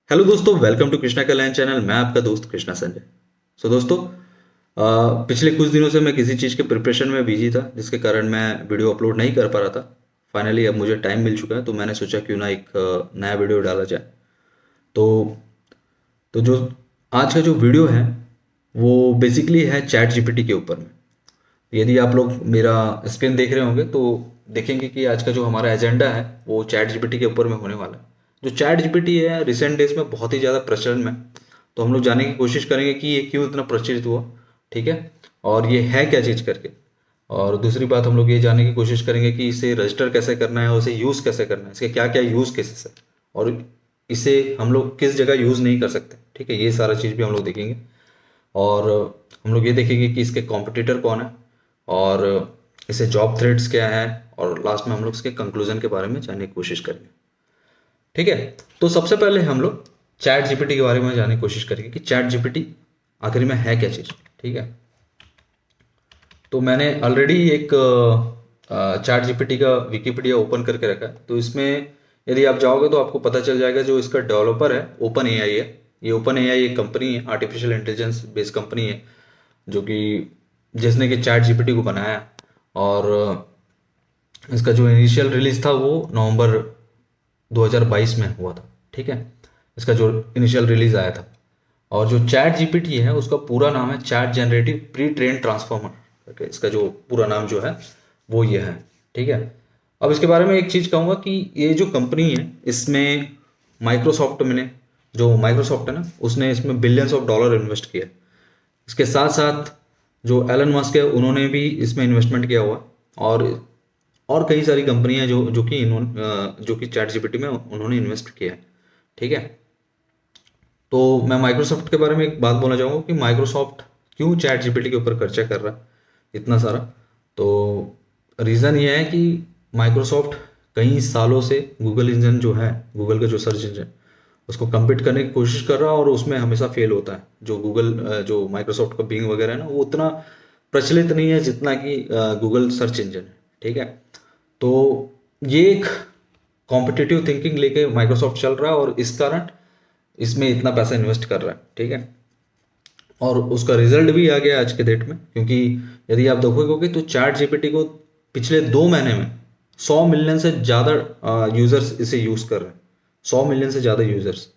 Hello दोस्तों, welcome to Krishna का land channel. मैं आपका दोस्त कृष्णा संजय। दोस्तों, पिछले कुछ दिनों से मैं किसी चीज़ के प्रिपरेशन में बिजी था, जिसके कारण मैं वीडियो अपलोड नहीं कर पा रहा था। फाइनली अब मुझे टाइम मिल चुका है, तो मैंने सोचा क्यों ना एक नया वीडियो डाला जाए। तो जो आज का जो वीडियो है वो बेसिकली है चैट जीपीटी के ऊपर में। यदि आप लोग मेरा स्क्रीन देख रहे होंगे तो देखेंगे कि आज का जो हमारा एजेंडा है वो चैट जीपीटी के ऊपर में होने वाला है। जो चैट जीपीटी है रिसेंट डेज में बहुत ही ज़्यादा प्रचलन में, तो हम लोग जानने की कोशिश करेंगे कि ये क्यों इतना प्रचलित हुआ, ठीक है, और ये है क्या चीज़ करके। और दूसरी बात, हम लोग ये जानने की कोशिश करेंगे कि इसे रजिस्टर कैसे करना है और इसे यूज़ कैसे करना है, इसके क्या क्या यूज़ केसेस है, और इसे हम लोग किस जगह यूज़ नहीं कर सकते, ठीक है। ये सारा चीज़ भी हम लोग देखेंगे। और हम लोग ये देखेंगे कि इसके कॉम्पिटिटर कौन है, और इसे जॉब थ्रेट्स क्या है, और लास्ट में हम लोग इसके कंक्लूजन के बारे में जानने की कोशिश करेंगे, ठीक है। तो सबसे पहले हम लोग चैट जीपीटी के बारे में जानने की कोशिश करेंगे कि चैट जीपीटी आखिर में है क्या चीज़, ठीक है। तो मैंने ऑलरेडी एक चैट जीपीटी का विकीपीडिया ओपन करके रखा है। तो इसमें यदि आप जाओगे तो आपको पता चल जाएगा, जो इसका डेवलपर है ओपन एआई है। ये ओपन एआई एक कंपनी है, आर्टिफिशियल इंटेलिजेंस बेस्ड कंपनी है, जो कि जिसने कि चैट जीपीटी को बनाया। और इसका जो इनिशियल रिलीज था वो नवंबर 2022 में हुआ था, ठीक है। इसका जो इनिशियल रिलीज आया था। और जो चैट जीपीटी है उसका पूरा नाम है chat generative pre train transformer करके। इसका जो पूरा नाम जो है वो ये है, ठीक है। अब इसके बारे में एक चीज़ कहूँगा कि ये जो कंपनी है इसमें माइक्रोसॉफ्ट में, जो माइक्रोसॉफ्ट है ना, उसने इसमें बिलियंस ऑफ डॉलर इन्वेस्ट किया। इसके साथ साथ जो एलन मस्क है उन्होंने भी इसमें इन्वेस्टमेंट किया हुआ। और और कई सारी कंपनियां जो कि चैट जीपीटी में उन्होंने इन्वेस्ट किया है, ठीक है। तो मैं माइक्रोसॉफ्ट के बारे में एक बात बोलना चाहूँगा कि माइक्रोसॉफ्ट क्यों चैट जीपीटी के ऊपर खर्चा कर रहा है इतना सारा। तो रीज़न ये है कि माइक्रोसॉफ्ट कई सालों से गूगल इंजन जो है, गूगल का जो सर्च इंजन, उसको कम्पीट करने की कोशिश कर रहा है, और उसमें हमेशा फेल होता है। जो माइक्रोसॉफ्ट का बिंग वगैरह है ना, वो उतना प्रचलित नहीं है जितना कि गूगल सर्च इंजन है, ठीक है। तो ये एक कॉम्पिटिटिव थिंकिंग लेके माइक्रोसॉफ्ट चल रहा है, और इस कारण इसमें इतना पैसा इन्वेस्ट कर रहा है, ठीक है। और उसका रिजल्ट भी आ गया आज के डेट में, क्योंकि यदि आप देखोगे तो चैट जीपीटी को पिछले 2 महीने में 100 मिलियन से ज़्यादा यूज़र्स इसे यूज़ कर रहे हैं। 100 मिलियन से ज़्यादा यूज़र्स,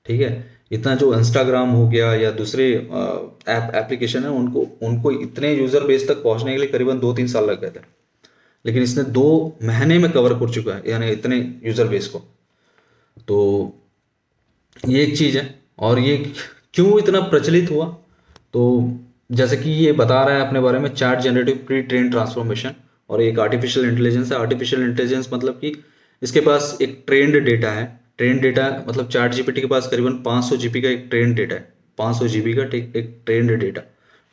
ठीक है। इतना जो इंस्टाग्राम हो गया या दूसरे एप्लीकेशन है, उनको उनको इतने यूज़र बेस तक पहुंचने के लिए करीबन 2-3 साल लग गए थे, लेकिन इसने 2 महीने में कवर कर चुका है, यानी इतने यूज़र बेस को। तो ये एक चीज़ है। और ये क्यों इतना प्रचलित हुआ, तो जैसे कि ये बता रहा है अपने बारे में, chat generative pre train transformation, और एक आर्टिफिशियल इंटेलिजेंस है। आर्टिफिशियल इंटेलिजेंस मतलब कि इसके पास एक ट्रेंड डेटा है। ट्रेंड डेटा मतलब चैट जीपीटी के पास करीबन 500 जीबी का एक ट्रेंड डेटा है, 500 जीबी का एक ट्रेंड डेटा,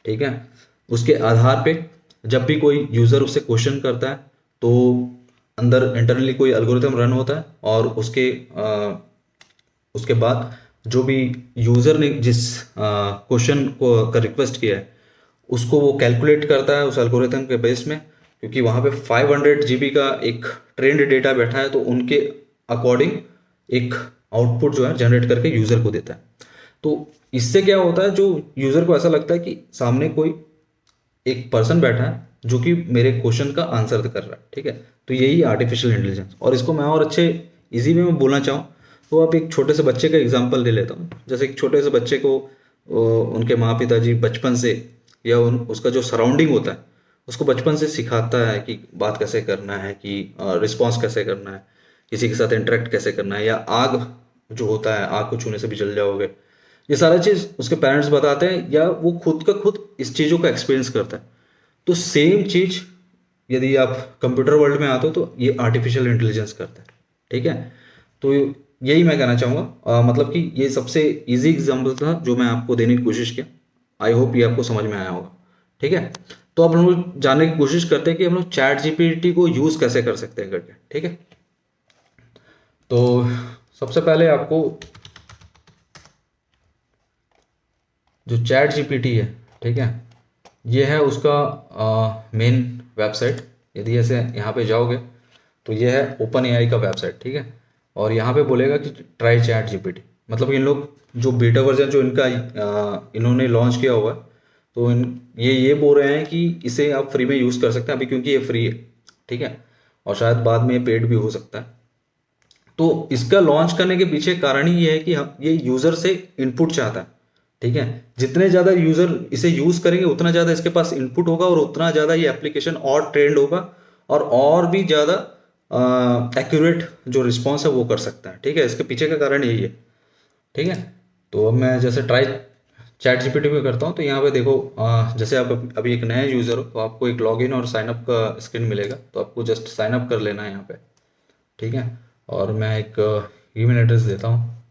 ठीक है। उसके आधार पे जब भी कोई यूज़र उससे क्वेश्चन करता है, तो अंदर इंटरनली कोई एल्गोरिथम रन होता है, और उसके बाद जो भी यूज़र ने जिस क्वेश्चन को का रिक्वेस्ट किया है, उसको वो कैलकुलेट करता है उस एल्गोरिथम के बेस में। क्योंकि वहाँ पे 500 जीबी का एक ट्रेंड डेटा बैठा है, तो उनके अकॉर्डिंग एक आउटपुट जो है जनरेट करके यूज़र को देता है। तो इससे क्या होता है, जो यूज़र को ऐसा लगता है कि सामने कोई एक पर्सन बैठा है जो कि मेरे क्वेश्चन का आंसर कर रहा है, ठीक है। तो यही आर्टिफिशियल इंटेलिजेंस। और इसको मैं और अच्छे इजी वे में बोलना चाहूँ तो आप एक छोटे से बच्चे का एग्जांपल ले लेता हूँ। जैसे एक छोटे से बच्चे को उनके माँ पिताजी बचपन से, या उसका जो सराउंडिंग होता है उसको बचपन से सिखाता है कि बात कैसे करना है, कि रिस्पॉन्स कैसे करना है, किसी के साथ इंटरेक्ट कैसे करना है, या आग जो होता है, आग को छूने से भी जल जाओगे। ये सारा चीज़ उसके पेरेंट्स बताते हैं, या वो खुद का खुद इस चीज़ों का एक्सपीरियंस करता है। तो सेम चीज़ यदि आप कंप्यूटर वर्ल्ड में आते हो तो ये आर्टिफिशियल इंटेलिजेंस करता है, ठीक है। तो यही मैं कहना चाहूँगा, मतलब कि ये सबसे इजी एग्जांपल था जो मैं आपको देने की कोशिश किया। आई होप ये आपको समझ में आया होगा, ठीक है। तो अब हम लोग जानने की कोशिश करते हैं कि हम लोग चैट जीपीटी को यूज़ कैसे कर सकते हैं करके, ठीक है। तो सबसे पहले आपको जो चैट जीपीटी है, ठीक है, ये है उसका मेन वेबसाइट। यदि ऐसे यहाँ पे जाओगे तो ये है ओपन एआई का वेबसाइट, ठीक है। और यहाँ पे बोलेगा कि ट्राई चैट जीपीटी, मतलब इन लोग जो बीटा वर्जन जो इनका इन्होंने लॉन्च किया हुआ है, तो ये बोल रहे हैं कि इसे आप फ्री में यूज़ कर सकते हैं अभी, क्योंकि ये फ्री है, ठीक है, और शायद बाद में ये पेड भी हो सकता है। तो इसका लॉन्च करने के पीछे कारण ही ये है कि हम ये यूज़र से इनपुट चाहता है, ठीक है। जितने ज़्यादा यूज़र इसे यूज़ करेंगे उतना ज़्यादा इसके पास इनपुट होगा और उतना ज़्यादा ये एप्लीकेशन और ट्रेंड होगा और भी ज़्यादा एक्यूरेट जो रिस्पॉन्स है वो कर सकता है, ठीक है। इसके पीछे का कारण यही है, ठीक है। तो अब मैं जैसे ट्राई चैट जीपीटी पे करता हूँ, तो यहाँ पे देखो जैसे आप अभी एक नया यूज़र हो तो आपको एक लॉगिन और साइनअप का स्क्रीन मिलेगा, तो आपको जस्ट साइनअप कर लेना है यहाँ पे, ठीक है। और मैं एक ईमेल एड्रेस देता हूँ।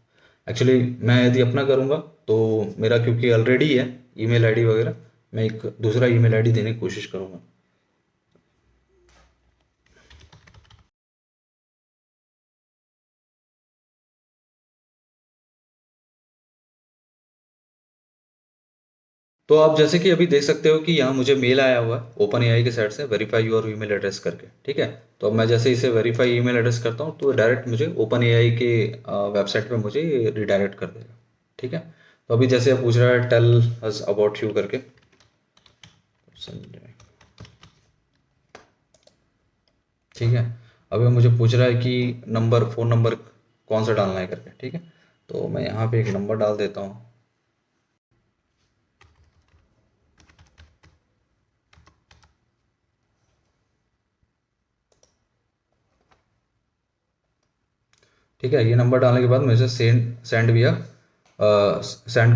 एक्चुअली मैं यदि अपना करूँगा तो मेरा क्योंकि ऑलरेडी है ईमेल आईडी वगैरह, मैं एक दूसरा ईमेल आईडी देने की कोशिश करूँगा। तो आप जैसे कि अभी देख सकते हो कि यहाँ मुझे मेल आया हुआ है ओपन एआई के साइड से, वेरीफाई योर ईमेल एड्रेस करके, ठीक है। तो अब मैं जैसे इसे वेरीफाई ईमेल एड्रेस करता हूँ तो डायरेक्ट मुझे ओपन एआई के वेबसाइट पे मुझे रिडायरेक्ट कर देगा, ठीक है। तो अभी जैसे पूछ रहा है टेल अस अबाउट यू करके, ठीक है। अभी मुझे पूछ रहा है कि फ़ोन नंबर कौन सा डालना है करके, ठीक है। तो मैं यहाँ पे एक नंबर डाल देता हूँ। ठीक है, ये नंबर डालने के बाद मैं इसे सेंड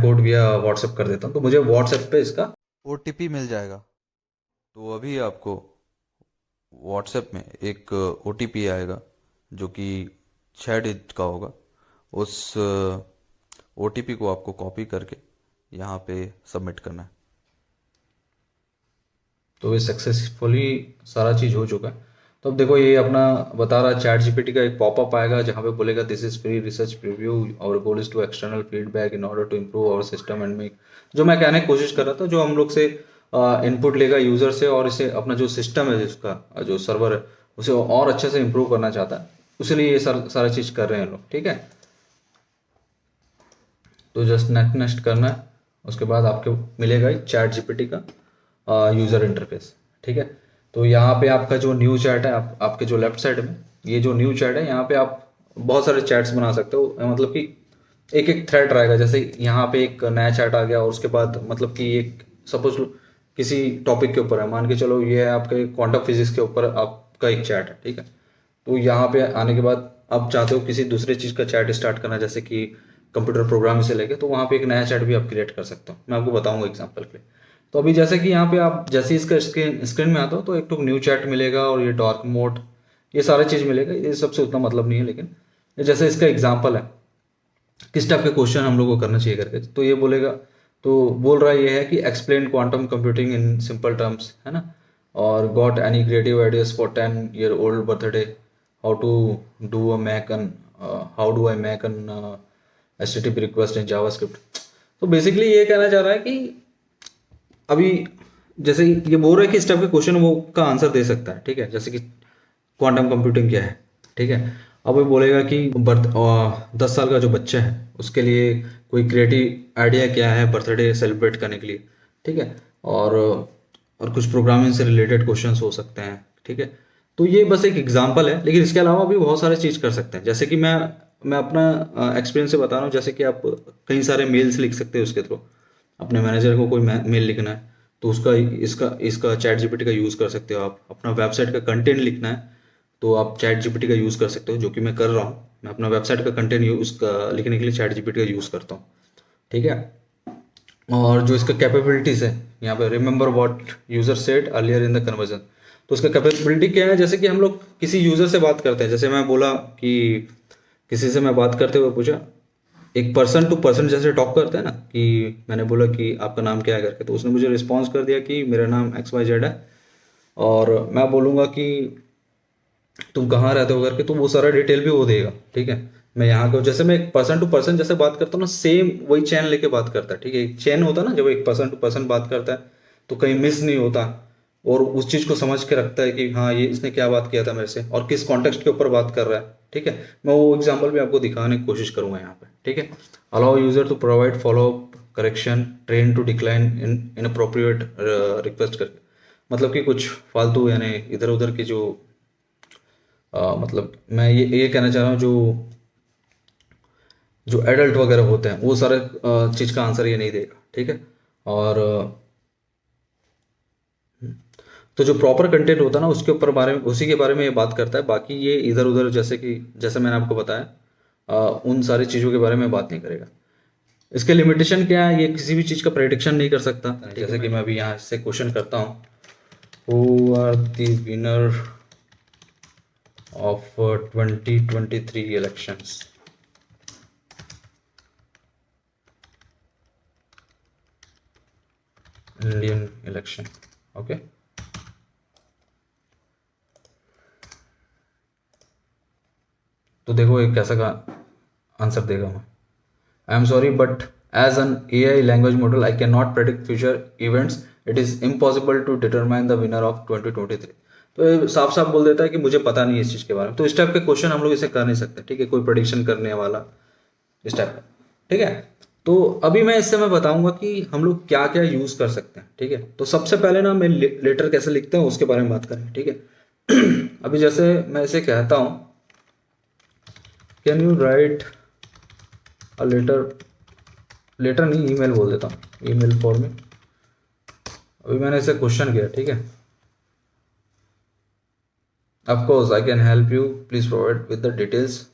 कोड via व्हाट्सएप कर देता हूँ, तो मुझे व्हाट्सएप पे इसका ओटीपी मिल जाएगा। तो अभी आपको व्हाट्सएप में एक ओटीपी आएगा जो कि 6 डिजिट का होगा। उस ओटीपी को आपको कॉपी करके यहाँ पे सबमिट करना है। तो ये सक्सेसफुली सारा चीज़ हो चुका है। तो अब देखो ये अपना बता रहा है, चैट जीपीटी का एक पॉपअप आएगा जहाँ पे बोलेगा this is free research preview, और goal is to external feedback in order to improve our system and make, जो मैं कहने की कोशिश कर रहा था, जो हम लोग से इनपुट लेगा यूज़र से और इसे अपना जो सिस्टम है जिसका जो सर्वर है उसे और अच्छे से इम्प्रूव करना चाहता है, इसलिए ये सारा चीज़ कर रहे हैं लोग, ठीक है। तो जस्ट नेक्स्ट करना है, उसके बाद आपको मिलेगा चैट जीपीटी का यूज़र इंटरफेस, ठीक है। तो यहाँ पे आपका जो न्यू चैट है, आपके जो लेफ्ट साइड में ये जो न्यू चैट है, यहाँ पे आप बहुत सारे चैट्स बना सकते हो, मतलब कि एक एक थ्रेड रहेगा। जैसे यहाँ पे एक नया चैट आ गया और उसके बाद मतलब कि एक सपोज किसी टॉपिक के ऊपर है, मान के चलो ये है आपके क्वांटम फिजिक्स के ऊपर आपका एक चैट है, ठीक है। तो यहाँ पे आने के बाद आप चाहते हो किसी दूसरे चीज़ का चैट स्टार्ट करना, जैसे कि कंप्यूटर प्रोग्राम से लेके, तो वहाँ पे एक नया चैट भी आप क्रिएट कर सकते हो। मैं आपको बताऊंगा एग्जांपल के लिए। तो अभी जैसे कि यहाँ पे आप जैसे ही इसका स्क्रीन में आता हो तो एक तो न्यू चैट मिलेगा और ये डार्क मोड, ये सारा चीज़ मिलेगा। ये सबसे उतना मतलब नहीं है, लेकिन ये जैसे इसका एग्जाम्पल है किस टाइप के क्वेश्चन हम लोग को करना चाहिए करके, तो ये बोलेगा, तो बोल रहा ये है कि explain quantum computing in simple terms, है ना, और got any creative ideas for 10-year-old birthday, how to do a make an how do I make an HTTP request in JavaScript. तो बेसिकली ये कहना चाह रहा है कि अभी जैसे ये बोल रहा है कि इस टाइप के क्वेश्चन वो का आंसर दे सकता है, ठीक है। जैसे कि क्वांटम कंप्यूटिंग क्या है, ठीक है। अब वो बोलेगा कि 10 साल का जो बच्चा है उसके लिए कोई क्रिएटिव आइडिया क्या है बर्थडे सेलिब्रेट करने के लिए, ठीक है। और कुछ प्रोग्रामिंग से रिलेटेड क्वेश्चंस हो सकते हैं, ठीक है। तो ये बस एक एग्जांपल है, लेकिन इसके अलावा भी बहुत सारे चीज़ कर सकते हैं। जैसे कि मैं अपना एक्सपीरियंस से बता रहा हूँ। जैसे कि आप कई सारे मेल्स लिख सकते हो उसके थ्रू, अपने मैनेजर को कोई मेल लिखना है तो उसका इसका इसका चैट जीपीटी का यूज़ कर सकते हो। आप अपना वेबसाइट का कंटेंट लिखना है तो आप चैट जीपीटी का यूज़ कर सकते हो, जो कि मैं कर रहा हूँ। मैं अपना वेबसाइट का कंटेंट लिखने के लिए चैट जीपीटी का यूज़ करता हूँ, ठीक है। और जो इसका कैपेबिलिटीज़ है यहाँ पे, remember what user said earlier in the conversion, तो इसका कैपेबिलिटी क्या है। जैसे कि हम लोग किसी यूज़र से बात करते हैं, जैसे मैं बोला कि किसी से मैं बात करते हुए पूछा, एक पर्सन टू पर्सन जैसे टॉक करते हैं ना, कि मैंने बोला कि आपका नाम क्या है करके, तो उसने मुझे रिस्पॉन्स कर दिया कि मेरा नाम XYZ है, और मैं बोलूँगा कि तुम कहाँ रहते हो करके, तो वो सारा डिटेल भी वो देगा, ठीक है। मैं यहाँ का जैसे मैं एक पर्सन टू पर्सन जैसे बात करता हूँ ना, सेम वही चैन लेके बात करता है, ठीक है। एक चैन होता है ना, जब एक पर्सन टू पर्सन बात करता है तो कहीं मिस नहीं होता, और उस चीज़ को समझ के रखता है कि हाँ ये इसने क्या बात किया था मेरे से और किस कॉन्टेक्स्ट के ऊपर बात कर रहा है, ठीक है। मैं वो एग्जाम्पल भी आपको दिखाने की कोशिश करूँगा यहाँ पे, ठीक है। Allow user to provide follow up correction, train to decline inappropriate request करके, मतलब कि कुछ फालतू यानी इधर उधर की जो मतलब मैं ये कहना चाह रहा हूँ, जो एडल्ट वगैरह होते हैं वो सारे चीज़ का आंसर ये नहीं देगा, ठीक है। और तो जो प्रॉपर कंटेंट होता है ना उसके ऊपर बारे में, उसी के बारे में ये बात करता है। बाकी ये इधर उधर जैसे मैंने आपको बताया उन सारी चीज़ों के बारे में बात नहीं करेगा। इसके लिमिटेशन क्या है, ये किसी भी चीज़ का प्रेडिक्शन नहीं कर सकता। जैसे कि मैं अभी यहाँ से क्वेश्चन करता हूँ, who are the winner of 2023 elections. Indian election, okay. तो देखो एक कैसा का आंसर देगा मैं। I am sorry but as an AI language model I can not predict future events, it is impossible to determine the winner of 2023। तो ये साफ साफ बोल देता है कि मुझे पता नहीं है इस चीज़ के बारे में। तो इस टाइप के क्वेश्चन हम लोग इसे कर नहीं सकते, ठीक है, कोई प्रेडिक्शन करने वाला इस टाइप का, ठीक है। तो अभी मैं बताऊंगा कि हम लोग क्या क्या यूज़ कर सकते हैं, ठीक है। तो सबसे पहले ना मैं लेटर कैसे लिखते हैं उसके बारे में बात करें, ठीक है। अभी जैसे मैं इसे कहता हूँ, can you write a letter नहीं, ईमेल बोल देता हूँ, ईमेल फॉर मी। अभी मैंने इसे क्वेश्चन किया, ठीक है। Of course I can help you, please provide with the details.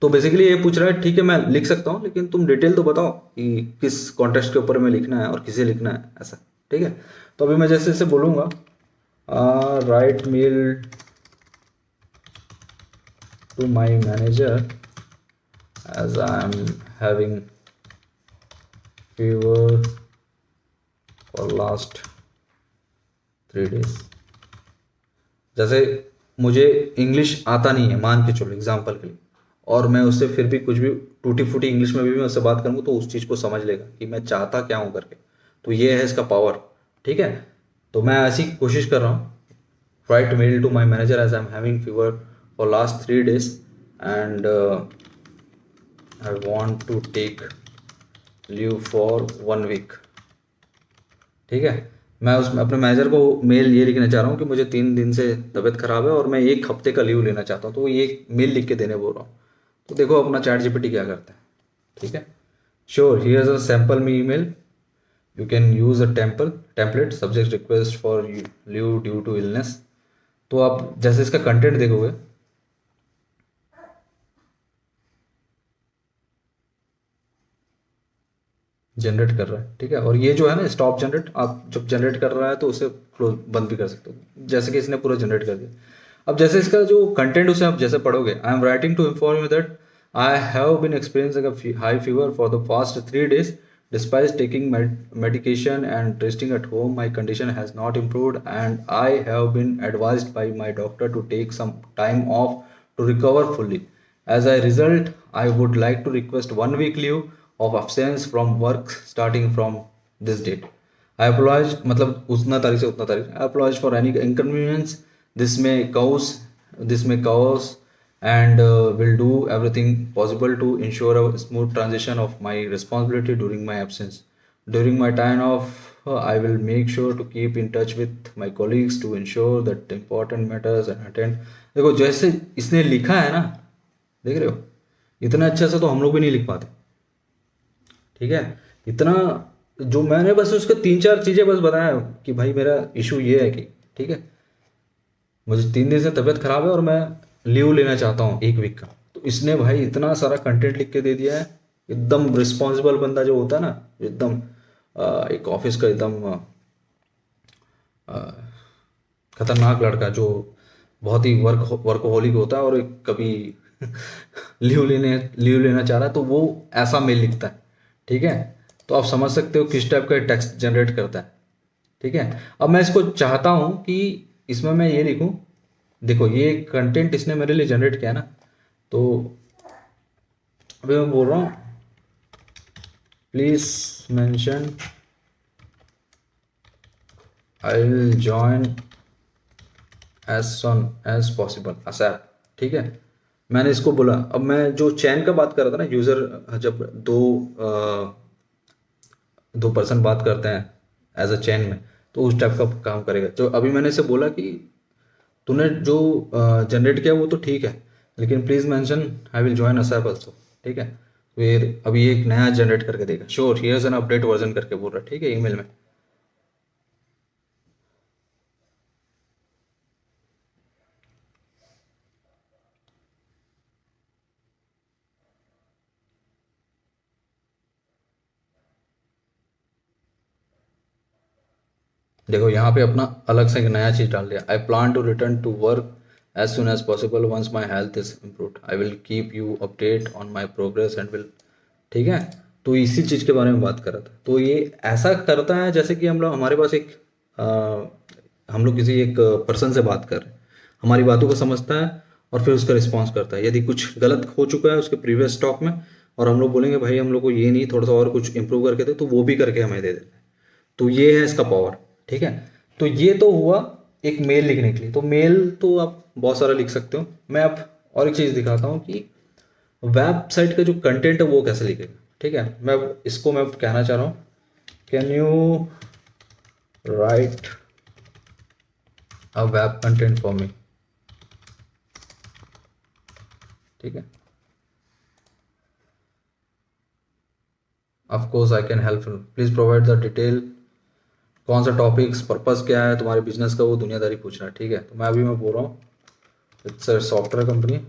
तो बेसिकली ये पूछ रहा है, ठीक है मैं लिख सकता हूँ लेकिन तुम डिटेल तो बताओ कि किस कॉन्टेक्स्ट के ऊपर में लिखना है और किसे लिखना है, ऐसा, ठीक है। तो अभी मैं जैसे इसे बोलूँगा, write mail to my manager as I am having fever for last 3 days। जैसे मुझे इंग्लिश आता नहीं है, मान के चलो एग्जाम्पल के लिए, और मैं उससे फिर भी कुछ भी टूटी फूटी इंग्लिश में भी मैं उससे बात करूँगा तो उस चीज़ को समझ लेगा कि मैं चाहता क्या हूँ करके। तो ये है इसका पावर, ठीक है। तो मैं ऐसी कोशिश कर रहा हूँ, write mail to my manager as I am having fever for last 3 days and I want to take leave for 1 week, ठीक है। मैं उसमें अपने मैनेजर को मेल ये लिखना चाह रहा हूँ कि मुझे 3 दिन से तबीयत खराब है और मैं 1 हफ्ते का लीव लेना चाहता हूँ, तो ये मेल लिख के देने बोल रहा हूँ। तो देखो अपना चैट जीपीटी क्या करता है, ठीक है। Sure here's a sample me email, you can use a template subject request for leave due to illness. तो आप जैसे इसका कंटेंट देखोगे, जनरेट कर रहा है, ठीक है। और ये जो है ना स्टॉप जनरेट, आप जब जनरेट कर रहा है तो उसे क्लोज बंद भी कर सकते हो, जैसे कि इसने पूरा जनरेट कर दिया। अब जैसे इसका जो कंटेंट उसे आप जैसे पढ़ोगे, I am writing to inform you that I have been experiencing high fever for the past 3 days despite taking medication and resting at home. My condition has not improved and I have been advised by my doctor to take some time off to recover fully. As a result, I would like to request 1 week leave of absence from work starting from this date. I apologize, मतलब उतना तारीख से उतना तारीख। I apologize for any inconvenience this may cause and will do everything possible to ensure a smooth transition of my responsibility during my absence. During my time off, I will make sure to keep in touch with my colleagues to ensure that important matters and attend। देखो जैसे इसने लिखा है ना, देख रहे हो, इतना अच्छा से तो हम लोग भी नहीं लिख पाते, ठीक है। इतना जो मैंने बस उसके 3-4 चीज़ें बस बताया कि भाई मेरा इशू ये है कि, ठीक है, मुझे 3 दिन से तबीयत खराब है और मैं लीव लेना चाहता हूँ 1 वीक का। तो इसने भाई इतना सारा कंटेंट लिख के दे दिया है। एकदम रिस्पॉन्सिबल बंदा जो होता है ना, एकदम एक ऑफिस का एकदम खतरनाक लड़का जो बहुत ही वर्कहोलिक होता है और एक कभी लीव लेना चाह रहा है, तो वो ऐसा मेल लिखता है, ठीक है। तो आप समझ सकते हो किस टाइप का टेक्स्ट जनरेट करता है, ठीक है। अब मैं इसको चाहता हूँ कि इसमें मैं ये लिखूँ, देखो ये कंटेंट इसने मेरे लिए जनरेट किया ना, तो अभी मैं बोल रहा हूँ please mention I will join as soon as possible ASAP, ठीक है। मैंने इसको बोला, अब मैं जो चैन का बात कर रहा था ना, यूज़र जब दो पर्सन बात करते हैं एज अ चैन में, तो उस टाइप का काम करेगा। तो अभी मैंने इसे बोला कि तूने जो जनरेट किया वो तो ठीक है, लेकिन please mention I will join ASAP also, ठीक है। फिर अभी एक नया जनरेट करके देगा, sure here's an update version करके बोल रहा है, ठीक है, ईमेल में। देखो यहाँ पे अपना अलग से एक नया चीज़ डाल दिया, I plan to return to work as soon as possible once my health is improved, I will keep you update on my progress and will, ठीक है। तो इसी चीज़ के बारे में बात कर रहा था। तो ये ऐसा करता है जैसे कि हम लोग, हमारे पास एक हम लोग किसी एक पर्सन से बात कर रहे हैं, हमारी बातों को समझता है और फिर उसका रिस्पॉन्स करता है। यदि कुछ गलत हो चुका है उसके प्रीवियस स्टॉक में और हम लोग बोलेंगे भाई हम लोग को ये नहीं, थोड़ा सा और कुछ इंप्रूव करके दे, तो वो भी करके हमें दे देता है। तो ये है इसका पावर, ठीक है। तो ये तो हुआ एक मेल लिखने के लिए। तो मेल तो आप बहुत सारा लिख सकते हो। मैं अब और एक चीज़ दिखाता हूँ कि वेबसाइट का जो कंटेंट है वो कैसे लिखेगा, ठीक है। मैं कहना चाह रहा हूँ, can you write a web content for me, ठीक है। Of course I can help, please provide the detail, कौन सा टॉपिक्स, पर्पस क्या है तुम्हारे बिजनेस का, वो दुनियादारी पूछ रहा है, ठीक है। तो मैं बोल रहा हूँ it's a software company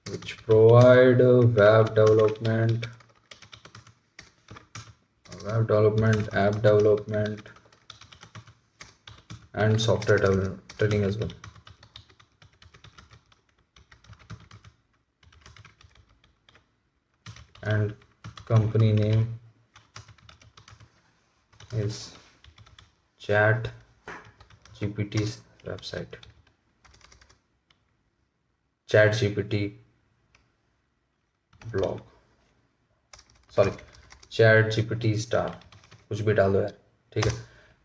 which provide web development, app development and software training as well. And company name is Chat GPT's website, Chat GPT blog, sorry chat GPT star, कुछ भी डाल दो यार, ठीक है।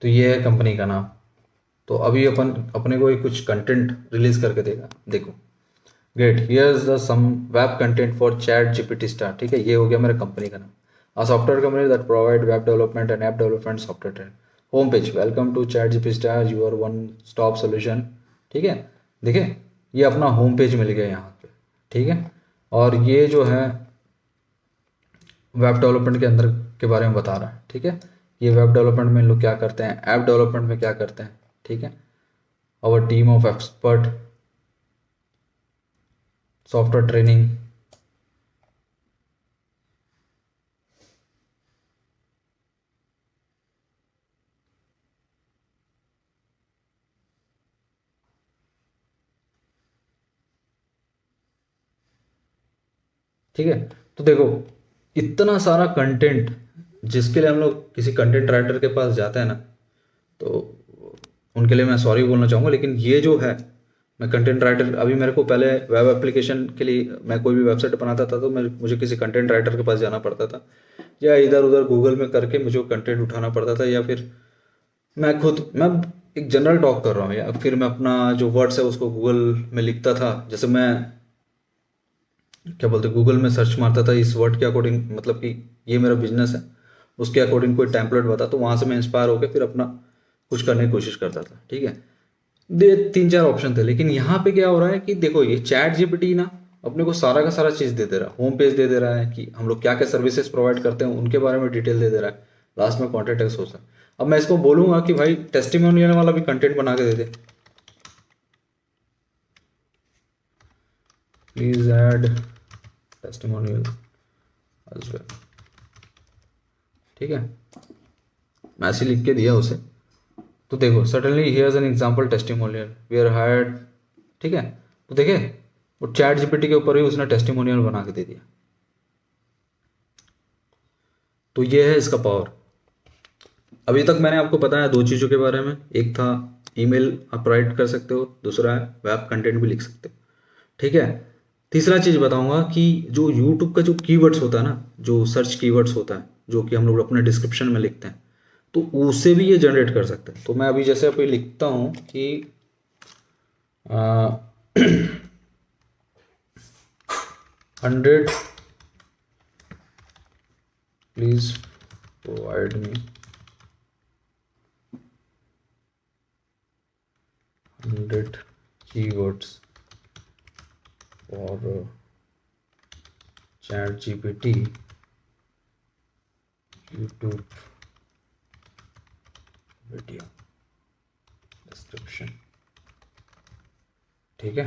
तो ये है कंपनी का नाम। तो अभी अपने को कुछ कंटेंट रिलीज करके देगा, देखो, great, here's the some web content for ChatGPT star, ठीक है। ये हो गया मेरा कंपनी का नाम। A software company that provide web development and app development software training, home page, welcome to ChatGPT star your one stop solution, ठीक है। देखिए ये अपना होम पेज मिल गया यहाँ पे, ठीक है। और ये जो है वेब डेवलपमेंट के अंदर के बारे में बता रहा है, ठीक है। ये वेब डेवलपमेंट में लोग क्या करते हैं, ऐप डेवलपमेंट में क्या करते हैं, ठीक है। Our team of expert, software training, ठीक है। तो देखो इतना सारा कंटेंट, जिसके लिए हम लोग किसी कंटेंट राइटर के पास जाते हैं ना, तो उनके लिए मैं सॉरी बोलना चाहूँगा। लेकिन ये जो है, मैं कंटेंट राइटर, अभी मेरे को पहले वेब एप्लीकेशन के लिए मैं कोई भी वेबसाइट बनाता था तो मुझे किसी कंटेंट राइटर के पास जाना पड़ता था, या इधर उधर गूगल में करके मुझे कंटेंट उठाना पड़ता था, या फिर मैं एक जनरल टॉक कर रहा हूँ, या फिर मैं अपना जो वर्ड्स है उसको गूगल में लिखता था। जैसे मैं क्या बोलते, गूगल में सर्च मारता था इस वर्ड के अकॉर्डिंग, मतलब कि ये मेरा बिजनेस है, उसके अकॉर्डिंग कोई टेम्पलेट बता, तो वहाँ से मैं इंस्पायर होकर फिर अपना कुछ करने की कोशिश करता था, ठीक है। दे 3-4 ऑप्शन थे। लेकिन यहाँ पे क्या हो रहा है कि देखो ये चैट जीपीटी ना अपने को सारा का सारा चीज़ दे रहा है, होम पेज दे रहा है कि हम लोग क्या क्या सर्विसेज प्रोवाइड करते हैं उनके बारे में डिटेल दे रहा है, लास्ट में कॉन्टेक्ट अस होता है। अब मैं इसको बोलूंगा कि भाई टेस्टिमोनियल वाला भी कंटेंट बना के दे दे, please add testimonial as well, ठीक है। मैं ऐसे लिख के दिया उसे। तो देखो suddenly here's an example testimonial we are hired, ठीक है। तो देखे वो चैट जीपीटी के ऊपर ही उसने टेस्टिमोनियल बना के दे दिया। तो ये है इसका पावर। अभी तक मैंने आपको बताया 2 चीज़ों के बारे में, एक था ईमेल आप राइट कर सकते हो, दूसरा है वेब कंटेंट भी लिख सकते हो, ठीक है। तीसरा चीज़ बताऊंगा कि जो यूट्यूब का जो कीवर्ड्स होता है ना, जो सर्च कीवर्ड्स होता है, जो कि हम लोग अपने डिस्क्रिप्शन में लिखते हैं, तो उसे भी ये जनरेट कर सकते हैं। तो मैं अभी जैसे अभी लिखता हूँ कि 100 please provide me 100 keywords for ChatGPT YouTube video description. ठीक है,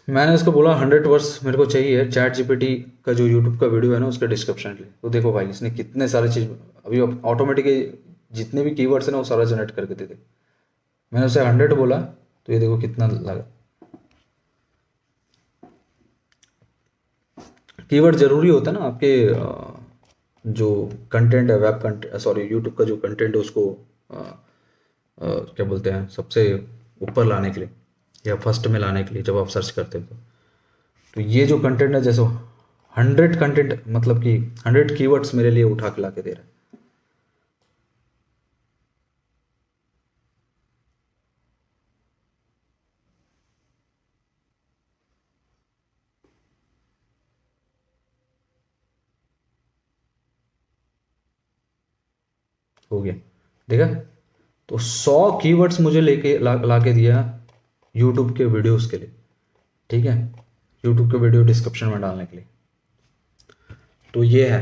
मैंने इसको बोला 100 वर्ड्स मेरे को चाहिए चैट जीपीटी का जो यूट्यूब का वीडियो है ना उसके डिस्क्रिप्शन के लिए। तो देखो भाई इसने कितने सारे चीज़ अभी ऑटोमेटिकली जितने भी कीवर्ड्स हैं ना वो सारा जनरेट करके दे दे। मैंने उसे 100 बोला तो ये देखो कितना लगा। कीवर्ड जरूरी होता है ना आपके जो कंटेंट है वेब कंटेंट, सॉरी यूट्यूब का जो कंटेंट है उसको क्या बोलते हैं सबसे ऊपर लाने के लिए या फर्स्ट में लाने के लिए जब आप सर्च करते हैं तो ये जो कंटेंट है जैसे 100 कंटेंट मतलब कि 100 कीवर्ड्स मेरे लिए उठा के ला के दे रहा है। हो गया, देखा। तो 100 कीवर्ड्स मुझे लेके ला के दिया यूट्यूब के वीडियोस के लिए। ठीक है, यूट्यूब के वीडियो डिस्क्रिप्शन में डालने के लिए। तो ये है,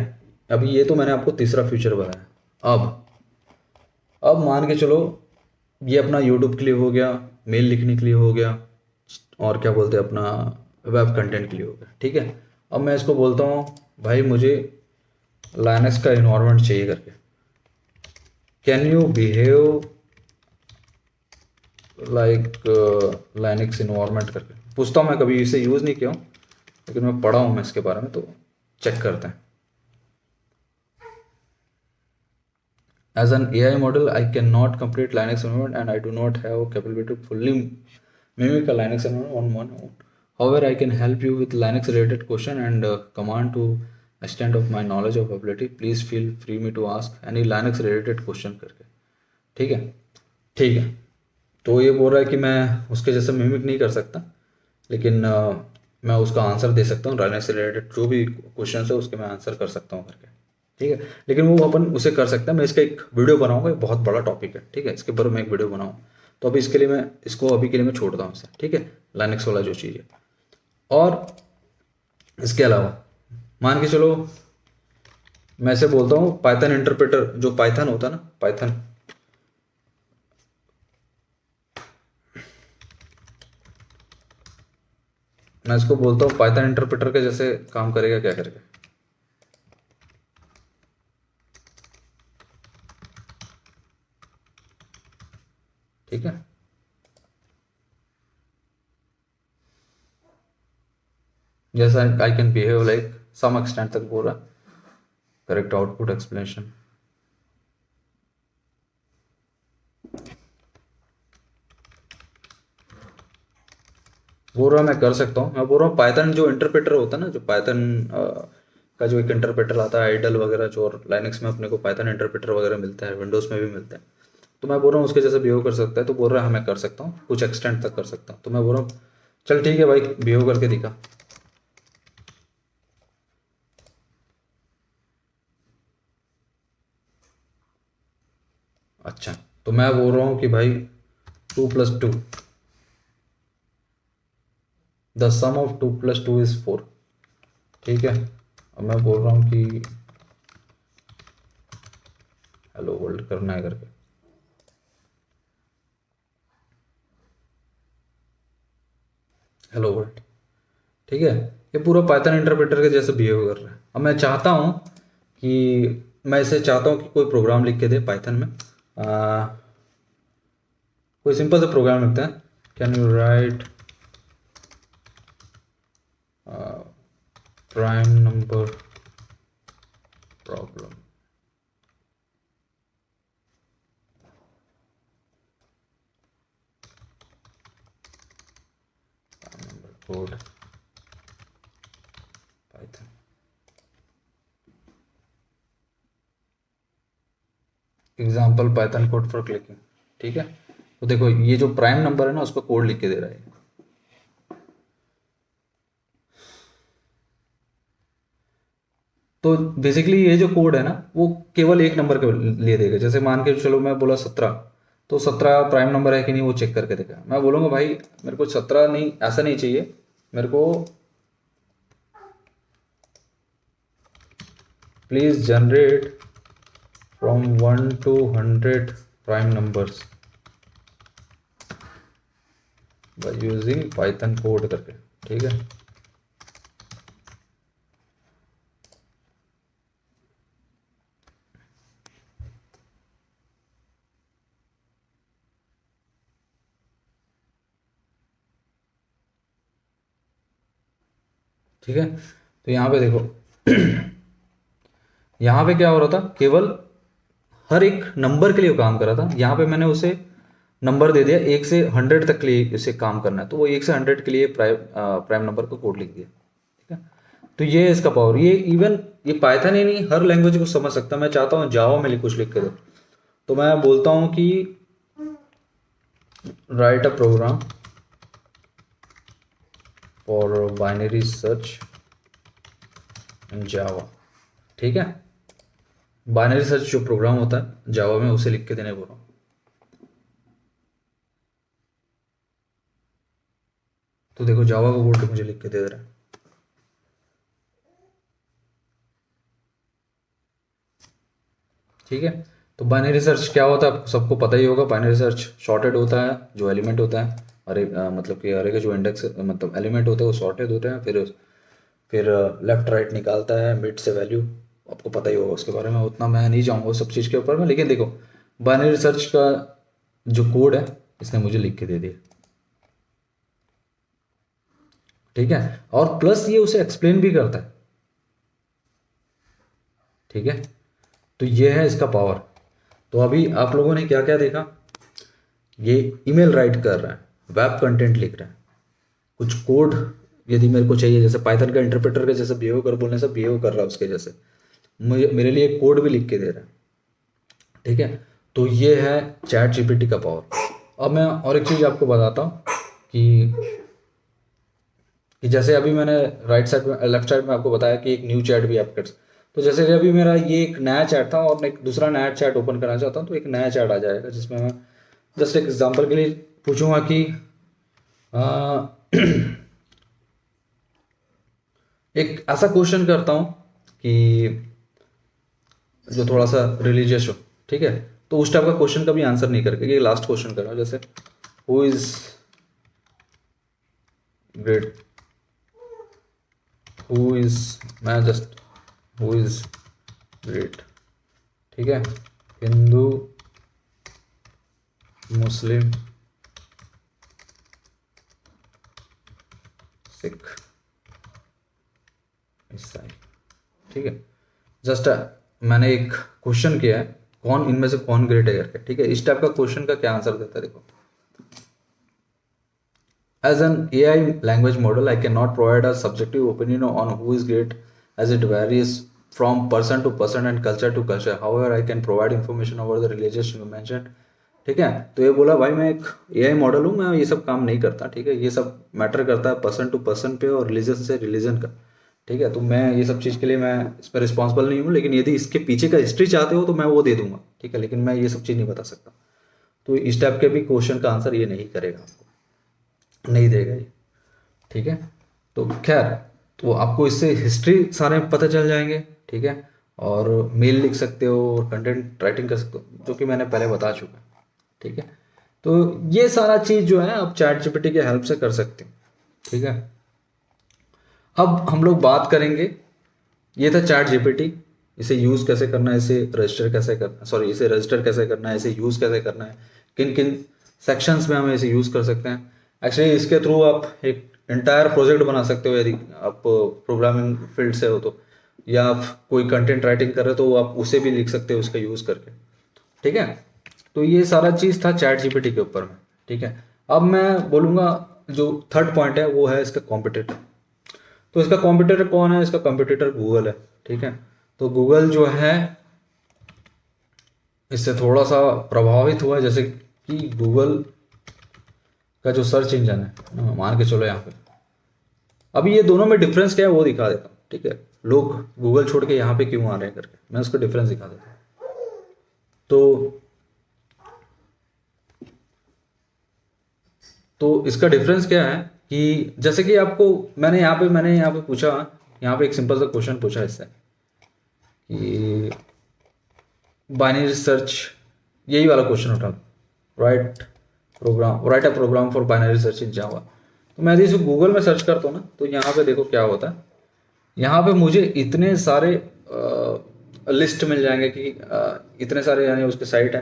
अभी ये तो मैंने आपको तीसरा फीचर बताया। अब मान के चलो ये अपना यूट्यूब के लिए हो गया, मेल लिखने के लिए हो गया, और क्या बोलते हैं अपना वेब कंटेंट के लिए हो गया। ठीक है, अब मैं इसको बोलता हूँ भाई मुझे लाइनक्स का इन्वायरमेंट चाहिए करके। Can you behave like Linux environment करके पूछता हूँ। मैं कभी इसे यूज़ नहीं किया हूँ लेकिन मैं पढ़ा हूँ मैं इसके बारे में, तो चेक करते हैं। As an AI model, I cannot complete Linux environment and I do not have capability to fully mimic a Linux environment on one own. However, I can help you with Linux related question and command to extent of my knowledge of ability. Please feel free me to ask any Linux related question करके। ठीक है, ठीक है। तो ये बोल रहा है कि मैं उसके जैसे मिमिक नहीं कर सकता लेकिन मैं उसका आंसर दे सकता हूँ। Linux से रिलेटेड जो भी क्वेश्चन है उसके मैं आंसर कर सकता हूँ करके। ठीक है, लेकिन वो अपन उसे कर सकते हैं। मैं इसका एक वीडियो बनाऊंगा, एक बहुत बड़ा टॉपिक है। ठीक है, इसके ऊपर मैं एक वीडियो बनाऊँ। तो अभी इसके लिए मैं इसको अभी के लिए मैं छोड़ता हूँ इसे। ठीक है, लाइनक्स वाला जो चीज़ है। और इसके अलावा मान के चलो मैं इसे बोलता हूँ पाइथन इंटरप्रेटर, जो पाइथन होता है ना पाइथन, मैं इसको बोलता हूँ पाइथन इंटरप्रेटर के जैसे काम करेगा क्या करके। ठीक है, जैसा I can behave like some extent तक बोल रहा। करेक्ट आउटपुट एक्सप्लेनेशन बोल रहा मैं कर सकता हूँ। मैं बोल रहा हूँ पाइथन जो इंटरप्रेटर होता है ना, जो पाइथन का जो एक इंटरप्रेटर आता है आइडल वगैरह, जो और लाइनक्स में अपने को पाइथन इंटरप्रेटर वगैरह मिलता है, विंडोज़ में भी मिलता है। तो मैं बोल रहा हूँ उसके जैसे बिहेव कर सकता है। तो बोल रहा है हाँ मैं कर सकता हूँ, कुछ एक्सटेंट तक कर सकता हूँ। तो मैं बोल रहा हूँ चल ठीक है भाई बिहेव करके दिखा। अच्छा, तो मैं बोल रहा हूँ कि भाई 2 + 2, द सम ऑफ 2 + 2 इज 4। ठीक है, अब मैं बोल रहा हूँ कि हेलो वर्ल्ड करना है करके। हेलो वर्ल्ड, ठीक है। ये पूरा पाइथन इंटरप्रेटर के जैसे बिहेव कर रहा है। अब मैं चाहता हूँ कि मैं इसे चाहता हूँ कि कोई प्रोग्राम लिख के दे पाइथन में। कोई सिंपल सा प्रोग्राम लिखते हैं। Can you right prime number problem, code Python. Example Python code for clicking, ठीक है। तो देखो ये जो प्राइम नंबर है ना उसका कोड लिख के दे रहा है। तो बेसिकली ये जो कोड है ना वो केवल एक नंबर के लिए देगा। जैसे मान के चलो मैं बोला 17, तो 17 प्राइम नंबर है कि नहीं वो चेक करके देगा। मैं बोलूँगा भाई मेरे को 17 नहीं, ऐसा नहीं चाहिए, मेरे को please generate from 1 to 100 prime numbers by using Python code करके, ठीक है। ठीक है, तो यहाँ पे देखो यहाँ पे क्या हो रहा था, केवल हर एक नंबर के लिए वो काम कर रहा था। यहाँ पे मैंने उसे नंबर दे दिया 1 से 100 तक के लिए इसे काम करना है, तो वो 1 से 100 के लिए प्राइम नंबर का कोड लिख दिया, ठीक है। तो ये है इसका पावर। ये इवन ये पाइथन ही नहीं हर लैंग्वेज को समझ सकता है। मैं चाहता हूँ जावा में कुछ लिख के दो, तो मैं बोलता हूँ कि write a program for binary search in Java, ठीक है। बाइनरी सर्च जो प्रोग्राम होता है जावा में उसे लिख के देने बोल रहा हूँ। तो देखो जावा का कोड मुझे लिख के दे रहा है, ठीक है। तो बाइनरी सर्च क्या होता है आपको सबको पता ही होगा। बाइनरी सर्च शॉर्टेड होता है, जो एलिमेंट होता है अरे मतलब कि अरे का जो इंडेक्स मतलब एलिमेंट होते हैं वो शॉर्टेड होते हैं, फिर लेफ्ट राइट निकालता है, मिड से वैल्यू, आपको पता ही होगा उसके बारे में, उतना मैं नहीं जाऊँगा उस सब चीज़ के ऊपर में। लेकिन देखो बाइनरी सर्च का जो कोड है इसने मुझे लिख के दे दिया, ठीक है। और प्लस ये उसे एक्सप्लेन भी करता है, ठीक है। तो ये है इसका पावर। तो अभी आप लोगों ने क्या क्या देखा, ये ईमेल राइट कर रहा है, वेब कंटेंट लिख रहा है, कुछ कोड यदि मेरे को चाहिए जैसे पाइथन का इंटरप्रेटर के जैसे बिहेव कर बोलने से बिहेव कर रहा है उसके जैसे, मुझे मेरे लिए कोड भी लिख के दे रहा है, ठीक है। तो ये है चैट जीपीटी का पावर। अब मैं और एक चीज़ आपको बताता हूँ कि जैसे अभी मैंने राइट साइड में लेफ्ट साइड में आपको बताया कि एक न्यू चैट भी आप कर सकते। तो जैसे कि अभी मेरा ये एक नया चैट था और मैं एक दूसरा नया चैट ओपन करना चाहता हूँ, तो एक नया चैट आ जाएगा जिसमें मैं जस्ट एक एग्जांपल के लिए पूछूंगा कि आ, एक ऐसा क्वेश्चन करता हूँ कि जो थोड़ा सा रिलीजियस हो, ठीक है। तो उस टाइप का क्वेश्चन का भी आंसर नहीं करके ये लास्ट क्वेश्चन कर रहा हूँ, जैसे who is great, who is, मैं जस्ट हु इज ग्रेट, ठीक है, हिंदू, मुस्लिम, सिख, ईसाई, ठीक है। जस्ट मैंने एक क्वेश्चन किया है कौन इनमें से कौन ग्रेट है करके, ठीक है। इस टाइप का क्वेश्चन का क्या आंसर देता है देखो, as an AI language model I cannot provide a subjective opinion on who is great as it varies from person to person and culture to culture, however I can provide information over the religious you mentioned, ठीक है। तो ये बोला भाई मैं एक AI model हूँ, मैं ये सब काम नहीं करता, ठीक है। ये सब मैटर करता है पर्सन टू पर्सन पे और रिलीजन से रिलीजन का, ठीक है। तो मैं ये सब चीज़ के लिए मैं इस पर रिस्पॉन्सिबल नहीं हूँ, लेकिन यदि इसके पीछे का हिस्ट्री चाहते हो तो मैं वो दे दूंगा, ठीक है। लेकिन मैं ये सब चीज़ नहीं बता सकता। तो इस टाइप के भी क्वेश्चन का आंसर ये नहीं करेगा, आपको नहीं देगा ये, ठीक है। तो खैर तो आपको इससे हिस्ट्री सारे पता चल जाएंगे, ठीक है। और मेल लिख सकते हो और कंटेंट राइटिंग कर सकते हो, जो कि मैंने पहले बता चुका, ठीक है। तो ये सारा चीज़ जो है आप चैट जीपीटी के हेल्प से कर सकते हो, ठीक है। अब हम लोग बात करेंगे, ये था चैट जीपीटी, इसे यूज़ कैसे करना है, इसे रजिस्टर कैसे करना, सॉरी इसे रजिस्टर कैसे करना है, इसे यूज़ कैसे करना है, किन किन सेक्शंस में हम इसे यूज़ कर सकते हैं। एक्चुअली इसके थ्रू आप एक एंटायर प्रोजेक्ट बना सकते हो यदि आप प्रोग्रामिंग फील्ड से हो तो, या आप कोई कंटेंट राइटिंग कर रहे हो तो आप उसे भी लिख सकते हो उसका यूज़ करके, ठीक है। तो ये सारा चीज़ था चैट जीपीटी के ऊपर में, ठीक है। अब मैं बोलूँगा जो थर्ड पॉइंट है वो है इसका कॉम्पिटिटर। तो इसका कॉम्पिटिटर कौन है, इसका कॉम्पिटिटर गूगल है, ठीक है। तो गूगल जो है इससे थोड़ा सा प्रभावित हुआ, जैसे कि गूगल का जो सर्च इंजन है, मान के चलो यहाँ पे, अभी ये दोनों में डिफरेंस क्या है वो दिखा देता हूँ, ठीक है। लोग गूगल छोड़ के यहाँ पे क्यों आ रहे हैं करके मैं उसका डिफरेंस दिखा देता हूँ। तो इसका डिफरेंस क्या है कि जैसे कि आपको मैंने यहाँ पे पूछा, यहाँ पे एक सिंपल सा क्वेश्चन पूछा इससे कि बाइनरी सर्च, यही वाला क्वेश्चन उठा, write a program for binary search in Java. तो मैं यदि इसको गूगल में सर्च करता हूँ ना, तो यहाँ पे देखो क्या होता है, यहाँ पे मुझे इतने सारे लिस्ट मिल जाएंगे कि इतने सारे यानी उसके साइट है,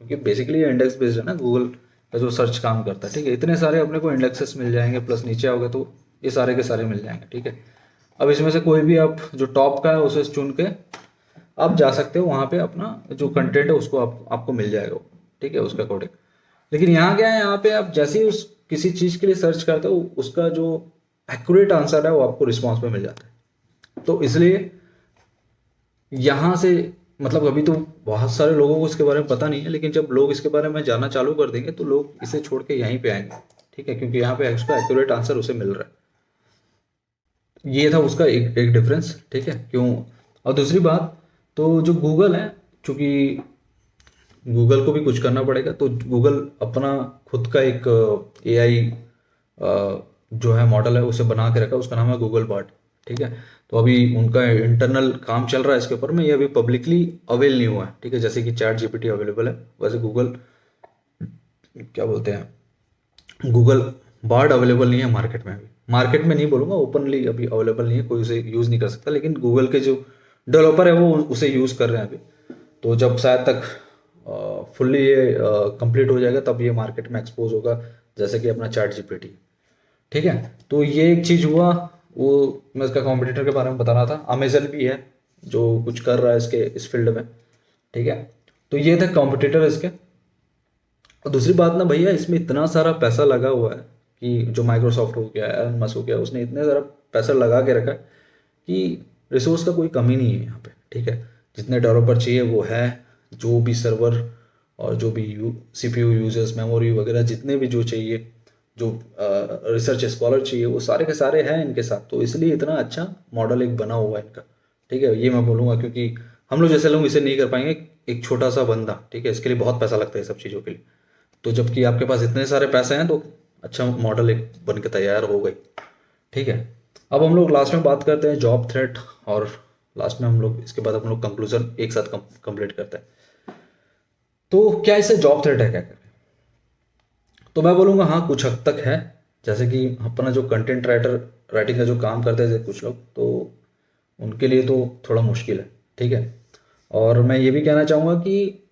क्योंकि बेसिकली ये इंडेक्स बेस्ड है ना, गूगल का जो सर्च काम करता है, ठीक है। इतने सारे अपने को इंडेक्सेस मिल जाएंगे, प्लस नीचे आओगे तो ये सारे के सारे मिल जाएंगे, ठीक है। अब इसमें से कोई भी आप जो टॉप का है उसे चुन के आप जा सकते हो वहाँ पे, अपना जो कंटेंट है उसको आपको मिल जाएगा, ठीक है, उसके अकॉर्डिंग। लेकिन यहाँ क्या है, यहाँ पे आप जैसे ही उस किसी चीज़ के लिए सर्च करते हो, उसका जो एक्यूरेट आंसर है वो आपको रिस्पॉन्स में मिल जाता है। तो इसलिए यहाँ से मतलब अभी तो बहुत सारे लोगों को इसके बारे में पता नहीं है, लेकिन जब लोग इसके बारे में जानना चालू कर देंगे तो लोग इसे छोड़ के यहीं पे आएंगे, ठीक है, क्योंकि यहाँ पे उसका एक्यूरेट आंसर उसे मिल रहा है। ये था उसका एक डिफरेंस, ठीक है, क्यों। और दूसरी बात, तो जो गूगल है, चूंकि गूगल को भी कुछ करना पड़ेगा, तो गूगल अपना खुद का एक एआई जो है मॉडल है उसे बना के रखा, उसका नाम है गूगल बार्ड, ठीक है। तो अभी उनका इंटरनल काम चल रहा है इसके ऊपर में, ये अभी पब्लिकली अवेल नहीं हुआ है, ठीक है। जैसे कि चैट जीपीटी अवेलेबल है, वैसे गूगल क्या बोलते हैं, गूगल बार्ड अवेलेबल नहीं है मार्केट में। अभी मार्केट में नहीं बोलूँगा, ओपनली अभी अवेलेबल नहीं है, कोई उसे यूज़ नहीं कर सकता, लेकिन गूगल के जो डेवलपर है वो उसे यूज़ कर रहे हैं अभी। तो जब शायद तक फुल्ली ये कंप्लीट हो जाएगा तब ये मार्केट में एक्सपोज होगा, जैसे कि अपना चैट जीपीटी, ठीक है। तो ये एक चीज़ हुआ, वो मैं इसका कॉम्पिटिटर के बारे में बता रहा था। अमेजन भी है जो कुछ कर रहा है इसके इस फील्ड में, ठीक है। तो ये थे कॉम्पिटिटर इसके। और दूसरी बात ना भैया, इसमें इतना सारा पैसा लगा हुआ है कि जो माइक्रोसॉफ्ट हो गया, एलन मस्क हो गया, उसने इतने सारा पैसा लगा के रखा है कि रिसोर्स का कोई कमी नहीं है यहाँ पे, ठीक है। जितने डेवलपर चाहिए वो है, जो भी सर्वर और जो भी सीपीयू यूजर्स, मेमोरी वगैरह जितने भी जो चाहिए, जो रिसर्च स्कॉलर चाहिए, वो सारे के सारे हैं इनके साथ। तो इसलिए इतना अच्छा मॉडल एक बना हुआ है इनका, ठीक है। ये मैं बोलूँगा, क्योंकि हम लोग जैसे लोग इसे नहीं कर पाएंगे, एक छोटा सा बंदा, ठीक है, इसके लिए बहुत पैसा लगता है सब चीज़ों के लिए। तो जबकि आपके पास इतने सारे पैसे हैं तो अच्छा मॉडल एक बन के तैयार हो गई, ठीक है। अब हम लोग लास्ट में बात करते हैं जॉब थ्रेट, और लास्ट में हम लोग इसके बाद हम लोग कंक्लूजन एक साथ कंप्लीट करते हैं। तो क्या इसे जॉब थ्रेट है क्या करके, तो मैं बोलूँगा हाँ, कुछ हद तक है। जैसे कि अपना जो कंटेंट राइटिंग का जो काम करते थे कुछ लोग, तो उनके लिए तो थोड़ा मुश्किल है, ठीक है। और मैं ये भी कहना चाहूँगा कि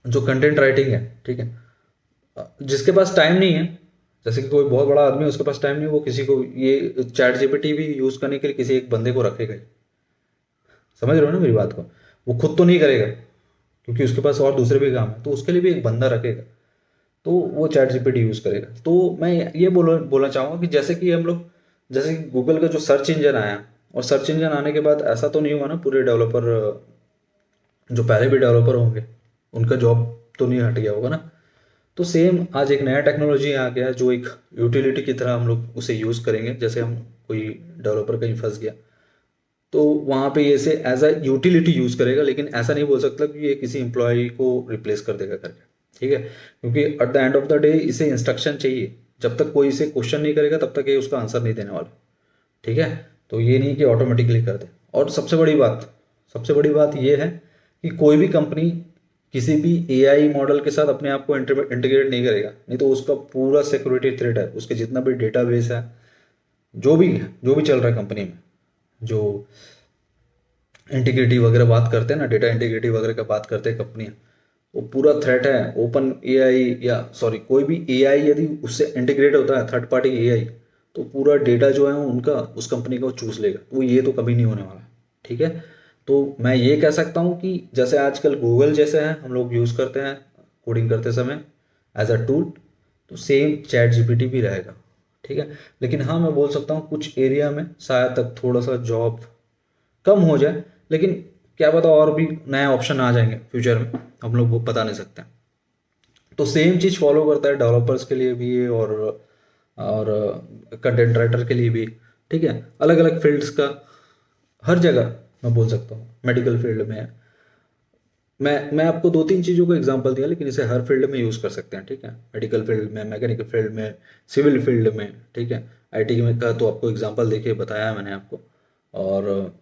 जो कंटेंट राइटिंग है, ठीक है, जिसके पास टाइम नहीं है, जैसे कि कोई बहुत बड़ा आदमी है उसके पास टाइम नहीं है, वो किसी को ये चैट जीपीटी भी यूज़ करने के लिए किसी एक बंदे को रखेगा। समझ रहे हो ना मेरी बात को, वो खुद तो नहीं करेगा क्योंकि उसके पास और दूसरे भी काम है, तो उसके लिए भी एक बंदा रखेगा, तो वो चैट जीपीटी यूज़ करेगा। तो मैं ये बोलना चाहूँगा कि जैसे कि हम लोग, जैसे कि गूगल का जो सर्च इंजन आया, और सर्च इंजन आने के बाद ऐसा तो नहीं हुआ ना पूरे डेवलपर, जो पहले भी डेवलपर होंगे उनका जॉब तो नहीं हट गया होगा ना। तो सेम आज एक नया टेक्नोलॉजी आ गया है जो एक यूटिलिटी की तरह हम लोग उसे यूज़ करेंगे। जैसे हम कोई डेवलपर कहीं फंस गया तो वहाँ पे ये इसे एज अ यूटिलिटी यूज़ करेगा, लेकिन ऐसा नहीं बोल सकता कि ये किसी एम्प्लॉय को रिप्लेस कर देगा करके, ठीक है। क्योंकि at the end of the day इसे इंस्ट्रक्शन चाहिए, जब तक कोई इसे क्वेश्चन नहीं करेगा तब तक ये उसका आंसर नहीं देने वाला, ठीक है। तो ये नहीं कि ऑटोमेटिकली कर दे। और सबसे बड़ी बात ये है कि कोई भी कंपनी किसी भी एआई मॉडल के साथ अपने आप को इंटीग्रेट नहीं करेगा, नहीं तो उसका पूरा सिक्योरिटी थ्रेट है, उसके जितना भी डेटाबेस है, जो भी चल रहा है कंपनी में, जो इंटीग्रिटी वगैरह बात करते हैं ना, डेटा इंटीग्रिटी वगैरह का बात करते हैं कंपनियां, वो पूरा थ्रेट है। ओपन एआई या सॉरी कोई भी एआई यदि उससे इंटीग्रेट होता है, थर्ड पार्टी एआई, तो पूरा डेटा जो है वो उनका उस कंपनी का वो चूस लेगा। तो ये तो कभी नहीं होने वाला, ठीक है। तो मैं ये कह सकता हूँ कि जैसे आजकल गूगल जैसे है हम लोग यूज़ करते हैं कोडिंग करते समय एज अ टूल, तो सेम चैट जीपीटी भी रहेगा, ठीक है। लेकिन हाँ, मैं बोल सकता हूँ कुछ एरिया में शायद तक थोड़ा सा जॉब कम हो जाए, लेकिन क्या पता और भी नए ऑप्शन आ जाएंगे फ्यूचर में, हम लोग वो बता नहीं सकते। तो सेम चीज़ फॉलो करता है डेवलपर्स के लिए भी और कंटेंट राइटर के लिए भी। ठीक है, अलग अलग फील्ड्स का हर जगह मैं बोल सकता हूँ, मेडिकल फील्ड में मैं आपको दो तीन चीज़ों को एग्जांपल दिया, लेकिन इसे हर फील्ड में यूज़ कर सकते हैं। ठीक है, मेडिकल फील्ड में, मैकेनिकल फील्ड में, सिविल फील्ड में। ठीक है, आईटी में का तो आपको एग्जांपल देखिए बताया है मैंने आपको, और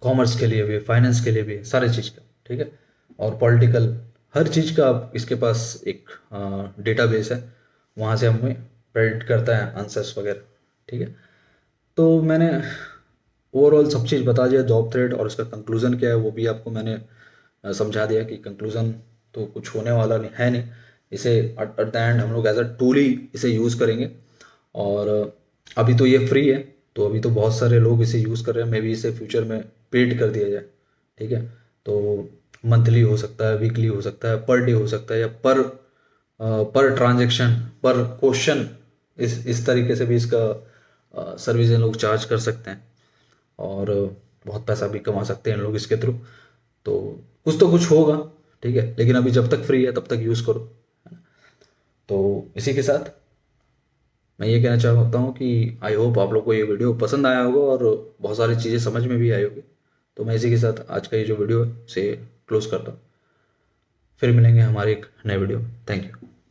कॉमर्स के लिए भी, फाइनेंस के लिए भी, सारे चीज़ का। ठीक है, और पॉलिटिकल, हर चीज़ का आप इसके पास एक डेटाबेस है, वहाँ से हमें प्रेडिक्ट करता है आंसर्स वगैरह। ठीक है, तो मैंने ओवरऑल सब चीज़ बता दिया, जॉब थ्रेड और उसका कंक्लूजन क्या है वो भी आपको मैंने समझा दिया कि कंक्लूजन तो कुछ होने वाला नहीं है नहीं, इसे एट द एंड हम लोग एज अ टूल ही इसे यूज़ करेंगे। और अभी तो ये फ्री है, तो अभी तो बहुत सारे लोग इसे यूज़ कर रहे हैं, मे बी इसे फ्यूचर में पेड कर दिया जाए। ठीक है, तो मंथली हो सकता है, वीकली हो सकता है, पर डे हो सकता है, या पर ट्रांजेक्शन, पर क्वेश्चन, इस तरीके से भी इसका सर्विस लोग चार्ज कर सकते हैं, और बहुत पैसा भी कमा सकते हैं लोग इसके थ्रू। तो कुछ होगा। ठीक है, लेकिन अभी जब तक फ्री है तब तक यूज़ करो। तो इसी के साथ मैं ये कहना चाहता हूँ कि आई होप आप लोग को ये वीडियो पसंद आया होगा और बहुत सारी चीज़ें समझ में भी आई होगी। तो मैं इसी के साथ आज का ये जो वीडियो है से क्लोज करता हूँ। फिर मिलेंगे हमारे एक नए वीडियो। Thank you.